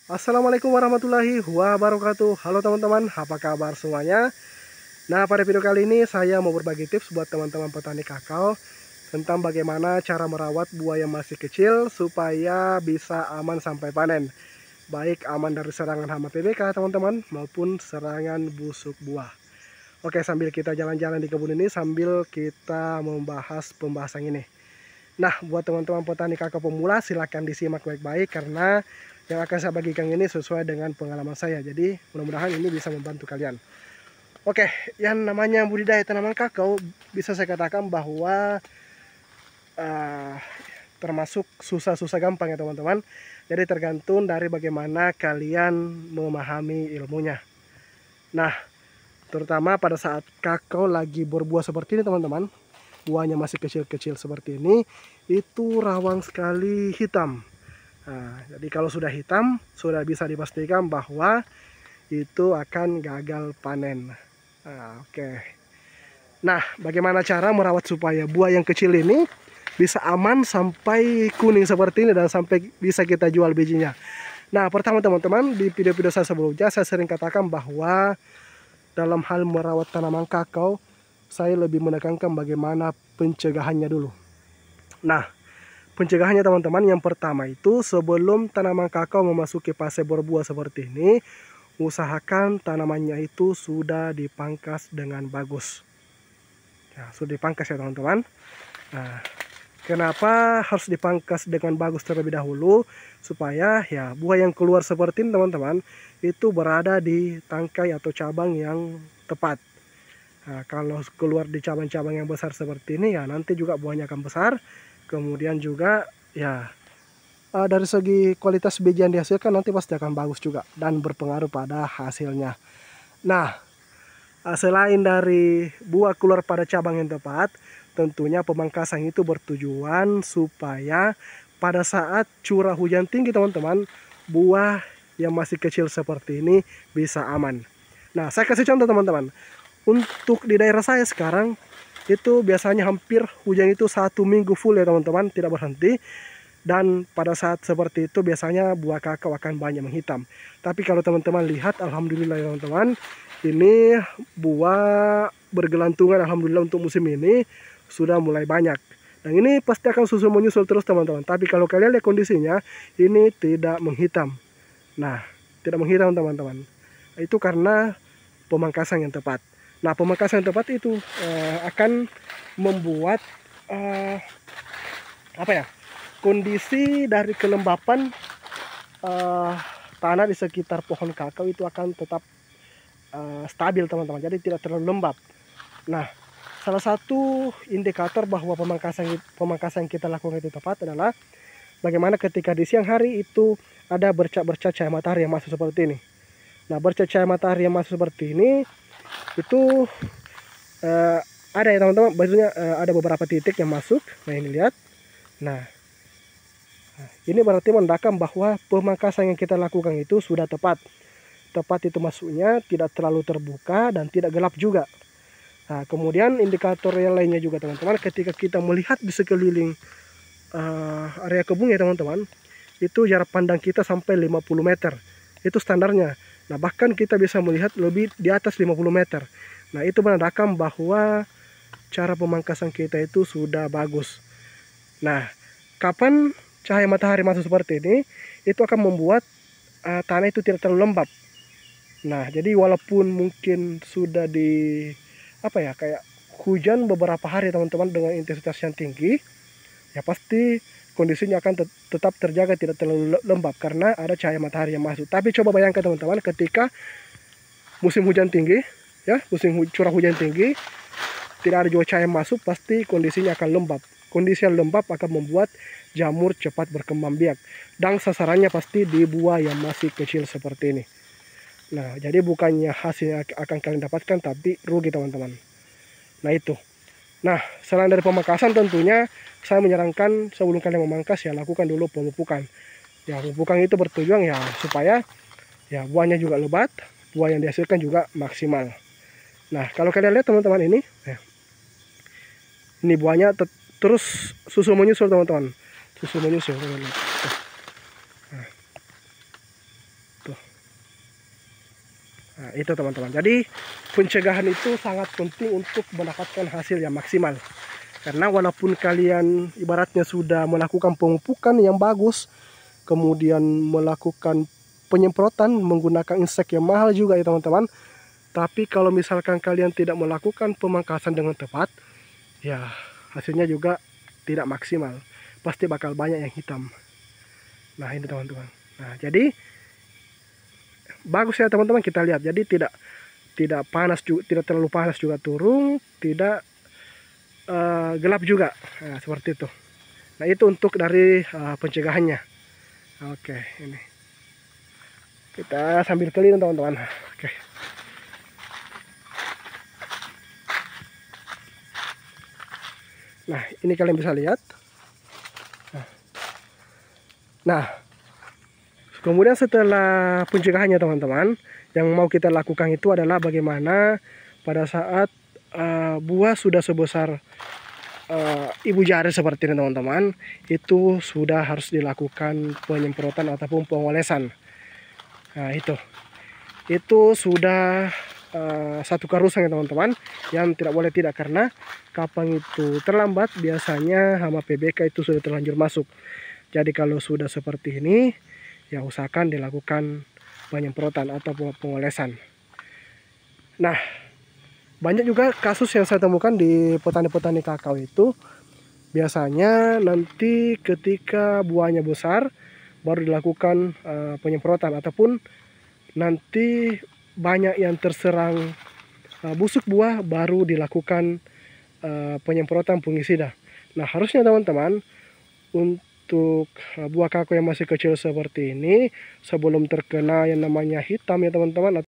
Assalamualaikum warahmatullahi wabarakatuh. Halo teman-teman, apa kabar semuanya? Nah, pada video kali ini saya mau berbagi tips buat teman-teman petani kakao tentang bagaimana cara merawat buah yang masih kecil supaya bisa aman sampai panen. Baik aman dari serangan hama PBK teman-teman maupun serangan busuk buah. Oke, sambil kita jalan-jalan di kebun ini sambil kita membahas pembahasan ini. Nah, buat teman-teman petani kakao pemula silahkan disimak baik-baik karena yang akan saya bagikan ini sesuai dengan pengalaman saya. Jadi mudah-mudahan ini bisa membantu kalian. Oke, yang namanya budidaya tanaman kakao bisa saya katakan bahwa uh, termasuk susah-susah gampang ya teman-teman. Jadi tergantung dari bagaimana kalian memahami ilmunya. Nah, terutama pada saat kakao lagi berbuah seperti ini teman-teman, buahnya masih kecil-kecil seperti ini, itu rawan sekali hitam. Nah, jadi kalau sudah hitam, sudah bisa dipastikan bahwa itu akan gagal panen. Nah, oke. Nah, bagaimana cara merawat supaya buah yang kecil ini bisa aman sampai kuning seperti ini dan sampai bisa kita jual bijinya. Nah, pertama teman-teman, di video-video saya sebelumnya saya sering katakan bahwa dalam hal merawat tanaman kakao, saya lebih menekankan bagaimana pencegahannya dulu. Nah, pencegahannya teman-teman, yang pertama itu sebelum tanaman kakao memasuki fase berbuah seperti ini, usahakan tanamannya itu sudah dipangkas dengan bagus. Nah, sudah dipangkas ya teman-teman. Nah, kenapa harus dipangkas dengan bagus terlebih dahulu? Supaya ya buah yang keluar seperti ini teman-teman, itu berada di tangkai atau cabang yang tepat. Nah, kalau keluar di cabang-cabang yang besar seperti ini ya nanti juga buahnya akan besar. Kemudian juga ya dari segi kualitas biji yang dihasilkan nanti pasti akan bagus juga dan berpengaruh pada hasilnya. Nah, selain dari buah keluar pada cabang yang tepat, tentunya pemangkasan itu bertujuan supaya pada saat curah hujan tinggi teman-teman, buah yang masih kecil seperti ini bisa aman. Nah, saya kasih contoh teman-teman. Untuk di daerah saya sekarang, itu biasanya hampir hujan itu 1 minggu full ya teman-teman, tidak berhenti. Dan pada saat seperti itu biasanya buah kakao akan banyak menghitam. Tapi kalau teman-teman lihat, alhamdulillah ya teman-teman, ini buah bergelantungan alhamdulillah untuk musim ini sudah mulai banyak. Dan ini pasti akan susul menyusul terus teman-teman. Tapi kalau kalian lihat kondisinya, ini tidak menghitam. Nah, tidak menghitam teman-teman. Itu karena pemangkasan yang tepat. Nah, pemangkasan yang tepat itu akan membuat apa ya? Kondisi dari kelembapan tanah di sekitar pohon kakao itu akan tetap stabil teman-teman, jadi tidak terlalu lembab. Nah, salah satu indikator bahwa pemangkasan yang kita lakukan itu tepat adalah bagaimana ketika di siang hari itu ada bercak-bercak cahaya matahari yang masuk seperti ini. Nah, bercak cahaya matahari yang masuk seperti ini itu ada ya teman-teman, maksudnya ada beberapa titik yang masuk. Nah, ini lihat. Nah, ini berarti menandakan bahwa pemangkasan yang kita lakukan itu sudah tepat. Tepat itu masuknya tidak terlalu terbuka dan tidak gelap juga. Nah, kemudian indikator yang lainnya juga teman-teman, ketika kita melihat di sekeliling area kebun ya teman-teman, itu jarak pandang kita sampai 50 meter. Itu standarnya. Nah, bahkan kita bisa melihat lebih di atas 50 meter. Nah, itu menandakan bahwa cara pemangkasan kita itu sudah bagus. Nah, kapan cahaya matahari masuk seperti ini, itu akan membuat tanah itu tidak terlalu lembab. Nah, jadi walaupun mungkin sudah di apa ya, kayak hujan beberapa hari teman-teman dengan intensitas yang tinggi, ya pasti kondisinya akan tetap terjaga tidak terlalu lembab karena ada cahaya matahari yang masuk. Tapi coba bayangkan teman-teman, ketika musim hujan tinggi, ya musim curah hujan tinggi, tidak ada juga cahaya masuk, pasti kondisinya akan lembab. Kondisi yang lembab akan membuat jamur cepat berkembang biak dan sasarannya pasti di buah yang masih kecil seperti ini. Nah, jadi bukannya hasilnya akan kalian dapatkan, tapi rugi teman-teman. Nah, itu. Nah, selain dari pemangkasan tentunya saya menyarankan sebelum kalian memangkas ya lakukan dulu pemupukan. Ya, pemupukan itu bertujuan ya supaya ya buahnya juga lebat, buah yang dihasilkan juga maksimal. Nah, kalau kalian lihat teman-teman ini, ya, ini buahnya terus susul menyusul teman-teman. Susul menyusul teman-teman. Tuh. Nah, itu teman-teman. Jadi pencegahan itu sangat penting untuk mendapatkan hasil yang maksimal. Karena walaupun kalian ibaratnya sudah melakukan pemupukan yang bagus, kemudian melakukan penyemprotan menggunakan insek yang mahal juga ya teman-teman. Tapi kalau misalkan kalian tidak melakukan pemangkasan dengan tepat, ya hasilnya juga tidak maksimal. Pasti bakal banyak yang hitam. Nah ini teman-teman. Nah jadi bagus ya teman-teman, kita lihat. Jadi tidak panas juga, tidak terlalu panas juga turun, tidak gelap juga. Nah, seperti itu. Nah itu untuk dari pencegahannya. Oke, ini kita sambil keliling teman-teman. Oke. Nah ini kalian bisa lihat. Nah kemudian setelah pencegahannya teman-teman, yang mau kita lakukan itu adalah bagaimana pada saat buah sudah sebesar ibu jari seperti ini teman-teman, itu sudah harus dilakukan penyemprotan ataupun pengolesan. Nah itu sudah satu karusan ya teman-teman, yang tidak boleh tidak, karena kapan itu terlambat biasanya hama PBK itu sudah terlanjur masuk. Jadi kalau sudah seperti ini, ya usahakan dilakukan penyemprotan atau pengolesan. Nah banyak juga kasus yang saya temukan di petani-petani kakao itu, biasanya nanti ketika buahnya besar baru dilakukan penyemprotan, ataupun nanti banyak yang terserang busuk buah baru dilakukan penyemprotan fungisida. Nah harusnya teman-teman, untuk buah kakao yang masih kecil seperti ini, sebelum terkena yang namanya hitam ya teman-teman,